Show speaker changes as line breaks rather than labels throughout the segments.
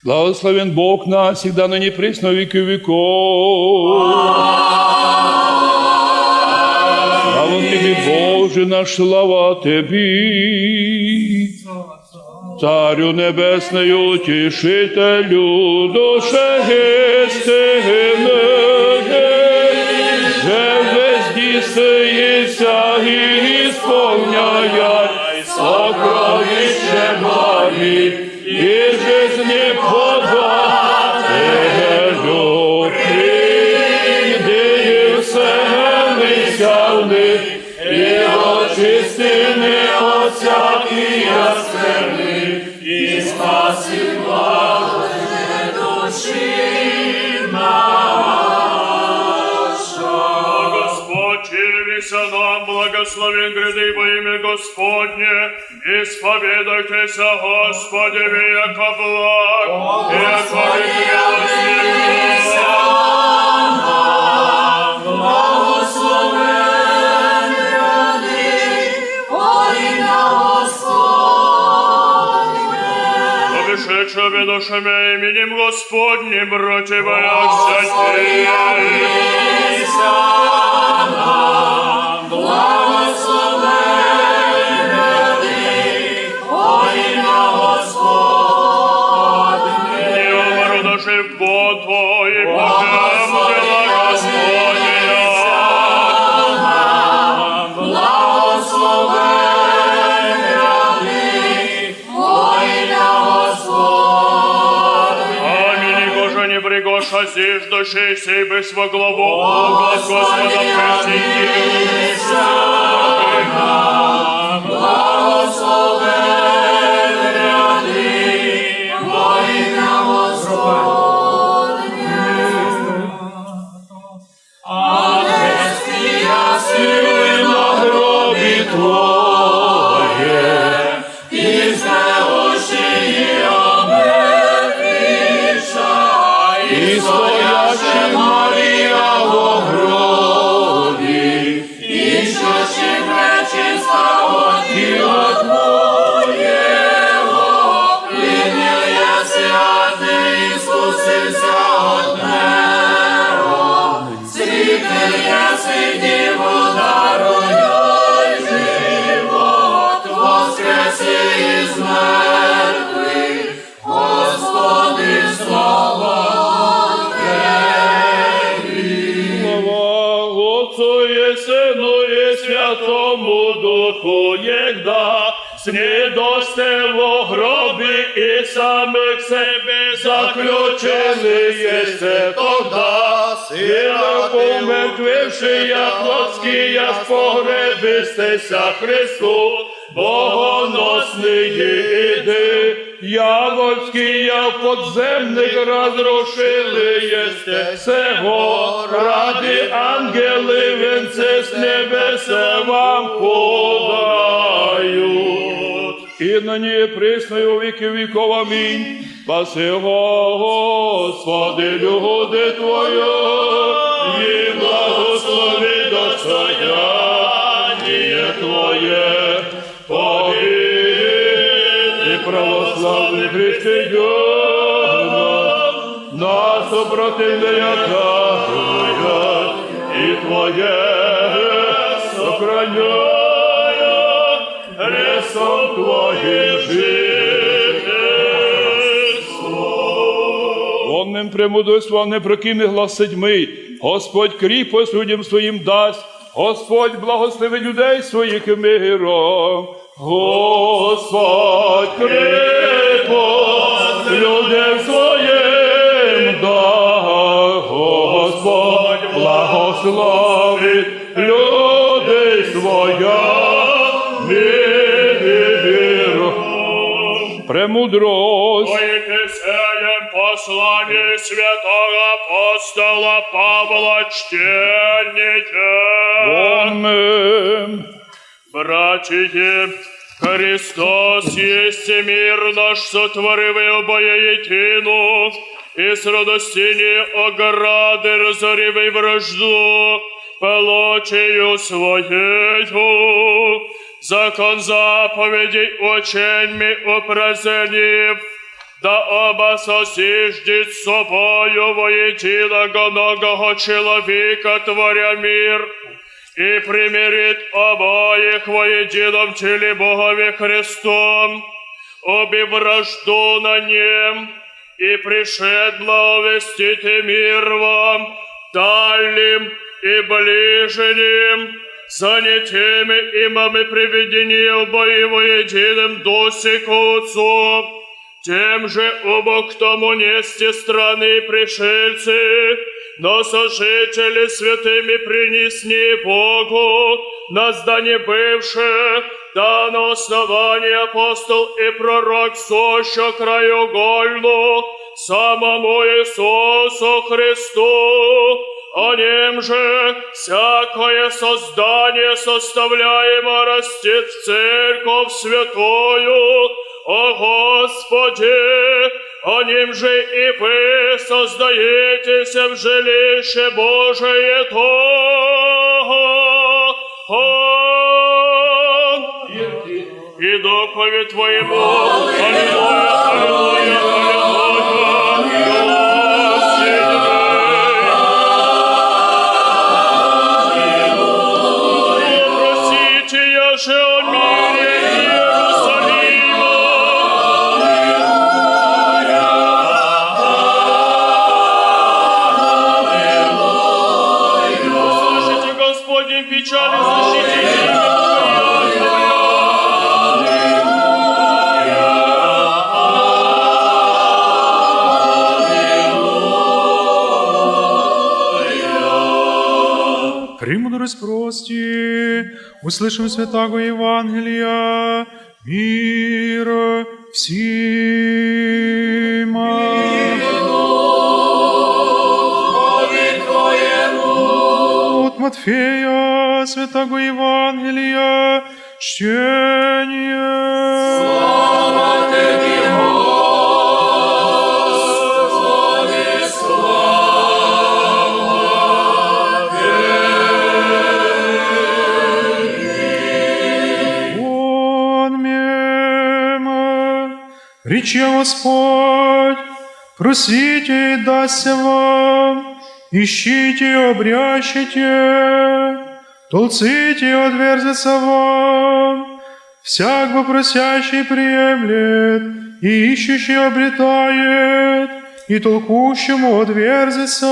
Благословен Бог нас, всегда ныне присно веки веков. Слава Тебе, Боже наш, слава Тебе. Царю небесною, утешителю, душе истинной, же везде сыися и исполняя сокровище благи и жизни подателю. Приди вселися в них и очисти от всякие скверны. И спаси блаженные души наша.
Господь, явися нам, благословен гряды во имя Господне, исповедайтеся, Господи, яко благ, яко милостив.
Благословен гряды во имя Господне.
Обишедшими душами именем Господним, противоякся тебе.
Благословен гряды во имя Господне.
И умру души в год Твой, и пожем дела Господня.
Благословен гряды во имя Господне.
Аминь, Боже, не пригоша зиж души сей без во главу, Господа пресети.
Благословен гряды во имя Господне. Анестия силы на гробе Твое, и знающие омертвиша, и стоящий Мария во гробе, ищущий пречистого тіла Твоєго, принял я святий Ісусися от Него, святий я Діву даруй живот, воскреси із мертвих, Господи, слава
Слава Отцу и Сыну и Святому Духу, егда снедосте во гробі і самих себе заключили єсте тогда, сила помертвивши, як плотські, я спогребистеся Христу, богоносний іди, явольський, я подземних разрушили єсте сего, ради ангели венце з небеса вам подають. І на ній присною віки віков, амінь. Спаси, Господи, люди Твою, і благослови достояние Твоє, побіди православний християн, нас сопротивлення дарують, і Твоє сохраняє, хрестом Твоїм жительство. Онним премудрством непрокинний глас седьмий, Господь кріпость людям своїм дасть, Господь благослови людей своїх миром. Господь кріпость людям своїм дасть, Господь благословить людей своя миром. Премудрость.
Моим послание святого апостола Павла чтение.
Аминь.
Братья, Христос есть мир наш, сотворив и обоє едину, и с радостини ограды разорив и вражду, плотью своею, закон заповедей ученьми упразднив, да оба сосиждет с собою воединого многого человека, творя мир, и примирит обоих во едином теле Богове Христом, обе вражду на нем, и пришед благовестить мир вам, дальним и ближним, за не теми имами приведения обои во едином Дусе к Отцу, тем же оба к тому нести страны пришельцы, но сожители святыми принесли Богу, на здание бывшее, да на основании апостол и пророк суща краеугольну, самому Иисусу Христу, о нем же всякое создание составляемо растет в церковь святую, о Господи, о нем же и вы создаетесь в жилище Божие и духове Твоему. Аллилуйя, аллилуйя, аллилуйя. Просите я же о мире Иерусалима. Услышите, Господи, печали, защитите имя
Премудрость прости, услышим святаго Евангелия, мир всем. От Матфея, святаго Евангелия, чтение.
Слава Тебе, Господи, слава Тебе.
Он мимо, рече Господь, просите и дастся вам, ищите и обрящите, толците и отверзится вам. Всяк вопросящий приемлет, и ищущий обретает, и толкущему отверзится.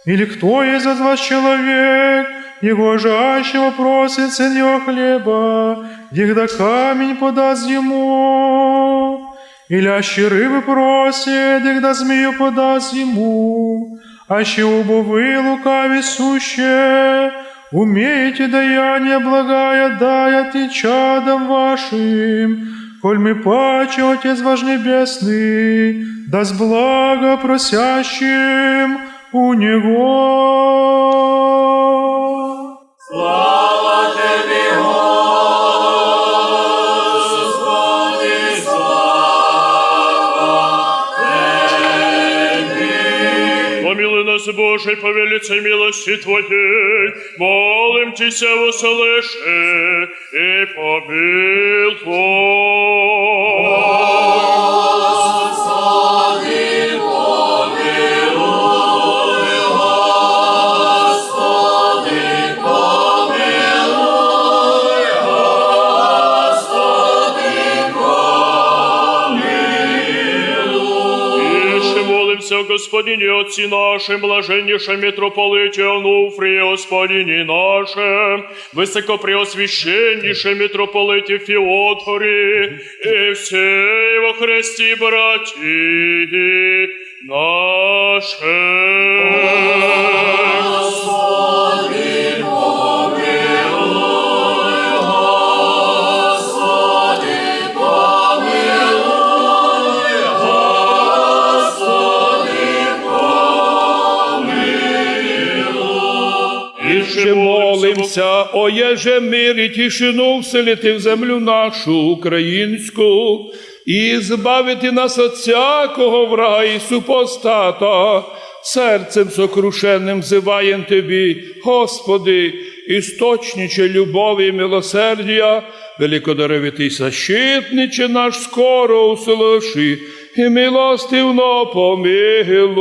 Или кто из вас человек, его жащего просит сын его хлеба, егда камень подаст ему? Или аще рыбы просит, егда змею подаст ему? Аще убовы лукави суще, умеете даяние благая даят и чадам вашим, коль мы паче Отец ваш Небесный даст благо просящим у Него.
Слава Тебе, Господи, слава Тебе.
Помилуй нас, Боже, по велице милости Твоей, молим Тися, услыши и помилуй.
Господи, помилуй, Господи, помилуй, Господи, помилуй.
Еще молимся, Господине, Отце нашим, блаженнейшем митрополите Онуфрии, Господине нашем, высокопреосвященнейшем митрополите Феодоре, и всей во Христе братья наши.
Господи, помилуй, Господи, помилуй, Господи, помилуй.
Іще молимся, о еже мир і тишину вселити в землю нашу українську, і збавити нас от всякого врага і супостата. Серцем сокрушенним взиваєм Тобі, Господи, істочниче любові і милосердя, великодаровитий защитниче наш, скоро услыши, і милостивно помилуй.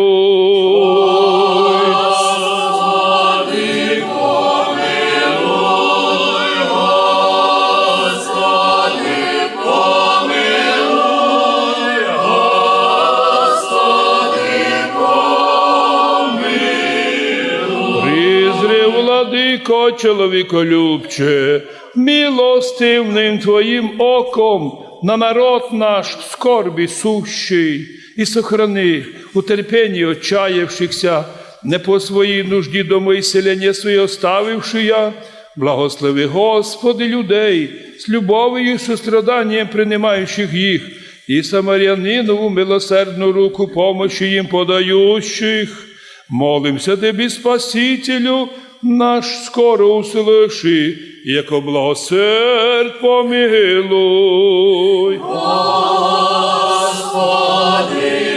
Владико, чоловіколюбче, милостивним Твоїм оком на народ наш в скорбі сущий, і сохрани у терпенні отчаявшихся, не по своїй нужді доми і селення своє оставивши я, благослови, Господи, людей, з любов'ю і состраданням принимающих їх, і самарянинову милосердну руку помощи їм подающих. Молимся Тебе, Спасителю наш, скоро услыши, яко благосерд помилуй.
Господи,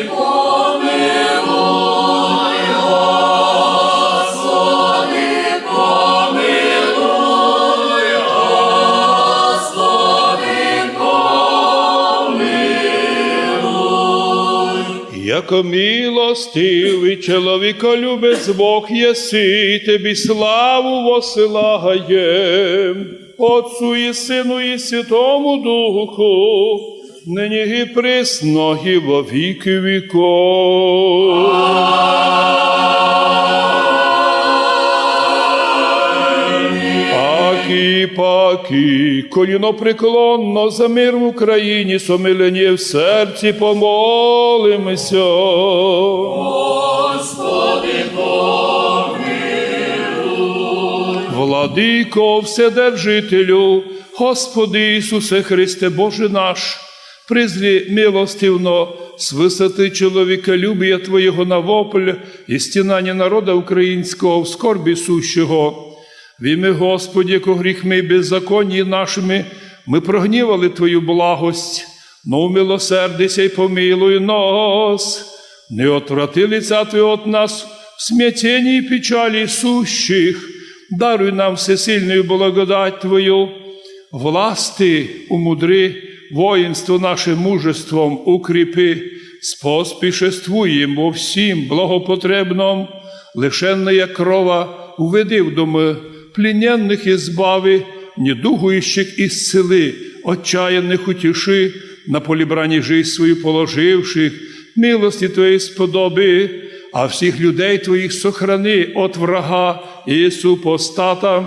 помилуй, Господи, помилуй, Господи, помилуй.
Яко милостивий чоловіколюбець Бог єси, Тобі славу восилаєм, Отцу і Сину і Святому Духу, нині і присно і во віки віков. Паки, коліно преклонно за мир в Україні, сомилені в серці помолимося.
Господи, помилуй.
Владико, Вседержителю, Господи Ісусе Христе, Боже наш, призри милостивно с висоти чоловіколюбія Твоєго на вопль і стінання народа українського в скорбі сущого. В ім'я Господи, яко гріх ми беззаконні нашими, ми прогнівали Твою благость, но умилосердися й помилуй нас. Не отврати лиця Твого от нас в смятенні і печалі сущих, даруй нам всесильную благодать Твою, власти умудри, воїнство наше мужеством укріпи, споспішествуєм во всім благопотребном, лишенная крова уведи в доми плененных избави, недугующих исцели, отчаянных утеши, на полі брані жизнь свою положивших, милості Твоєї сподоби, а всіх людей Твоїх сохрани от врага і супостата.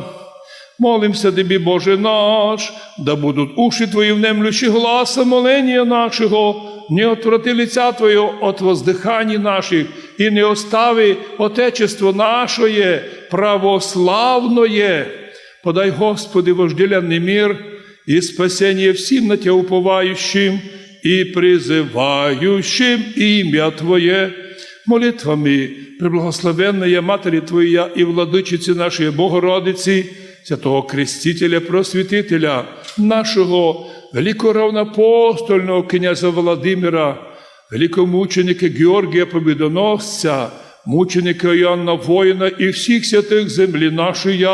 Молимся Тобі, Боже наш, да будуть уші Твої внемлющі гласа моления нашого, не отврати лиця Твоего от воздыханий наших, и не остави Отечество нашее, православное. Подай, Господи, вожделенный мир и спасение всем на Тебя уповающим и призывающим имя Твое. Молитвами преблагословенная Матери Твоя и Владычицы нашей Богородицы, Святого Крестителя, Просвітителя, нашого великоравноапостольного князя Володимира, великомученика Георгія Побідоносця, мученика Іоанна Воїна і всіх святих землі нашої,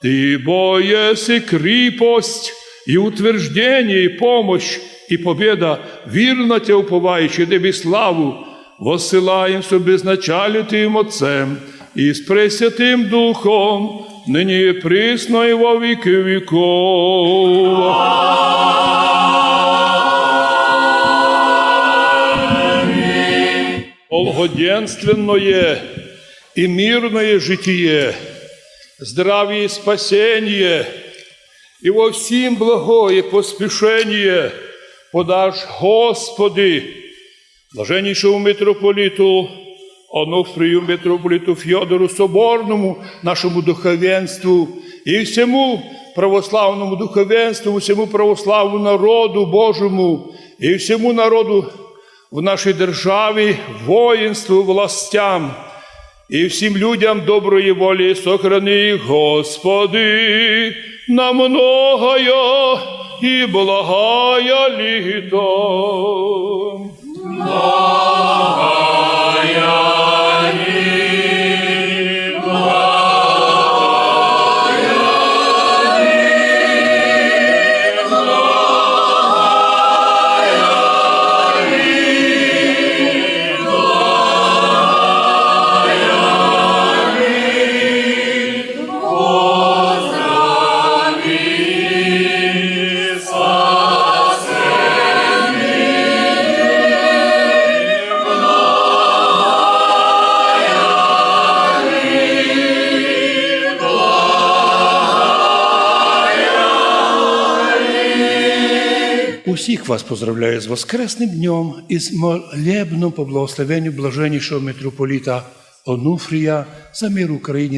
Ти бо єси кріпость і утверждення, і помощь, і победа, вірно Тя уповаючи, Тебе славу, воссилаєм собі з началитим Отцем і з Пресвятим Духом, нині і присно і во віки віков. Благоденственное и мирное житие, здравие и спасение, и во всем благое поспешение подашь, Господи, блаженнейшему митрополиту Онуфрию, митрополиту Фьодору Соборному, нашему духовенству, и всему православному духовенству, всему православному народу Божьему, и всему народу в нашій державі, воїнству, властям, і всім людям доброї волі сохрани, Господи, на многое і благая літо. Усіх вас поздравляю з Воскресним днем і з молебном по благословенню блаженнішого митрополіта Онуфрія за мир в Україні,